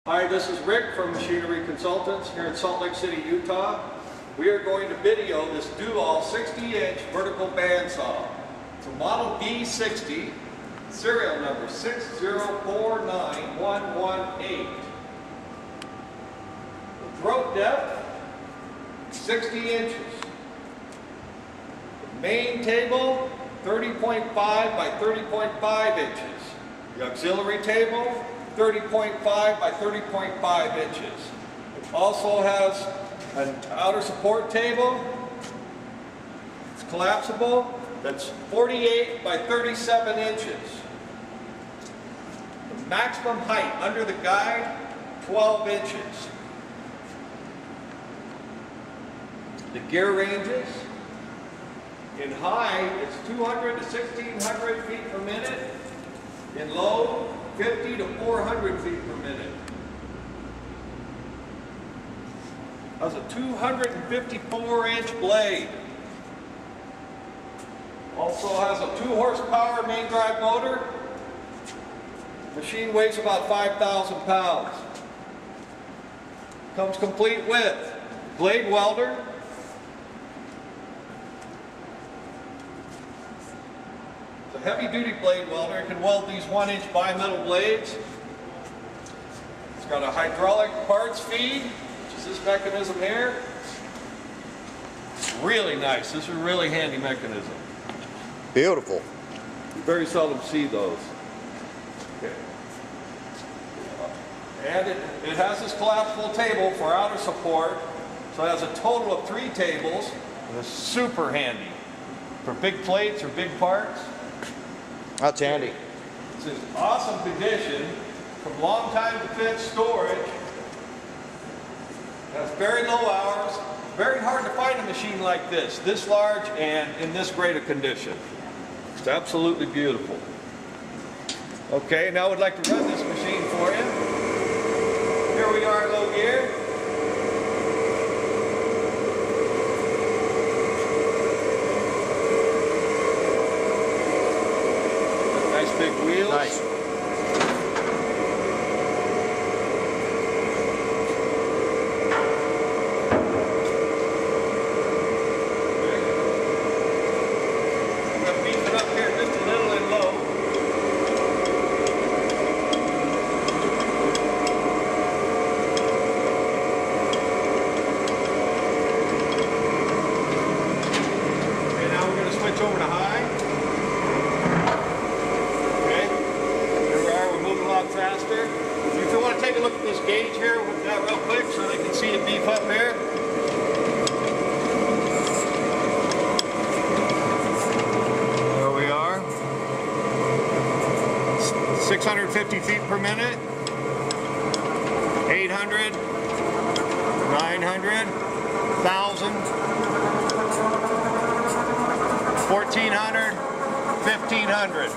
Hi, this is Rick from Machinery Consultants here in Salt Lake City, Utah. We are going to video this Doall 60-inch vertical bandsaw. It's a model B60, serial number 6049118. The throat depth, 60 inches. The main table, 30.5 by 30.5 inches. The auxiliary table, 30.5 by 30.5 inches. It also has an outer support table. It's collapsible. That's 48 by 37 inches. The maximum height under the guide, 12 inches. The gear ranges. In high, it's 200 to 1,600 feet per minute. In low, 50 to 400 feet per minute. Has a 254-inch blade. Also has a 2 horsepower main drive motor. Machine weighs about 5,000 pounds. Comes complete with blade welder, a heavy-duty blade welder. It can weld these 1-inch bimetal blades. It's got a hydraulic parts feed, which is this mechanism here. It's really nice. This is a really handy mechanism. Beautiful. You very seldom see those. Okay. And it has this collapsible table for outer support. So it has a total of 3 tables. And it's super handy for big plates or big parts. That's handy. It's in awesome condition from long time to fit storage. It has very low hours. Very hard to find a machine like this large and in this great a condition. It's absolutely beautiful. Okay, now I'd like to run this machine for you. Here we are in low gear. Big wheels. Nice. I'm going to beef it up here just a little and low. Okay, now we're going to switch over to high. Faster. If you want to take a look at this gauge here with that real quick so they can see it beef up here. There we are. 650 feet per minute. 800, 900, 1,000, 1,400, 1,500.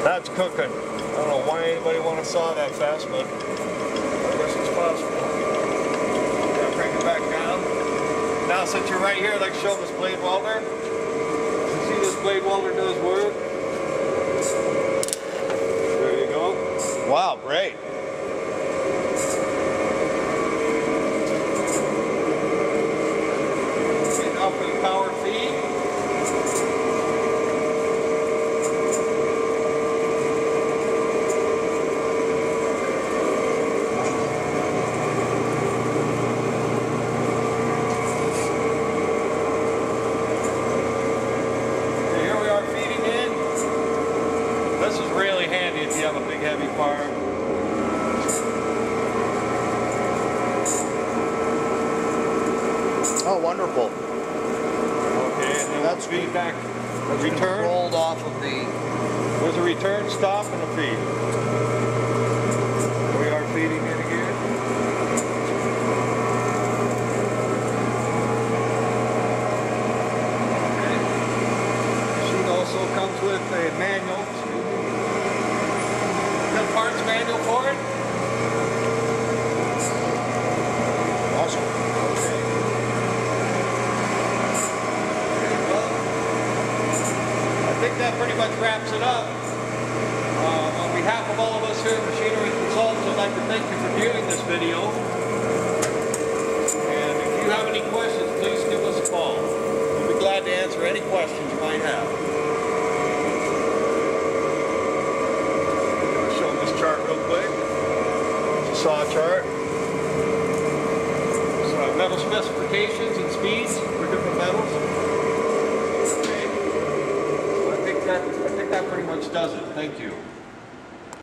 That's cooking. I don't know why anybody want to saw that fast, but I guess it's possible. Gotta bring it back down. Now, since you're right here, I'd like to show this blade welder. You see this blade welder does work. There you go. Wow, great. Okay, now for the power feed. This is really handy if you have a big heavy part. Oh, wonderful. Okay, and then That's feedback. Return. Rolled off of the... There's a return, stop, and a feed. We are feeding it again. Okay. Machine also comes with a manual. The parts manual for it. Awesome. Okay. Well, I think that pretty much wraps it up. On behalf of all of us here at Machinery Consultants, I'd like to thank you for viewing this video. And if you have any questions, please give us a call. We'll be glad to answer any questions you might have. I'm going to show this chart real quick. It's a saw chart. So metal specifications and speeds for different metals. Okay. So I think that pretty much does it. Thank you.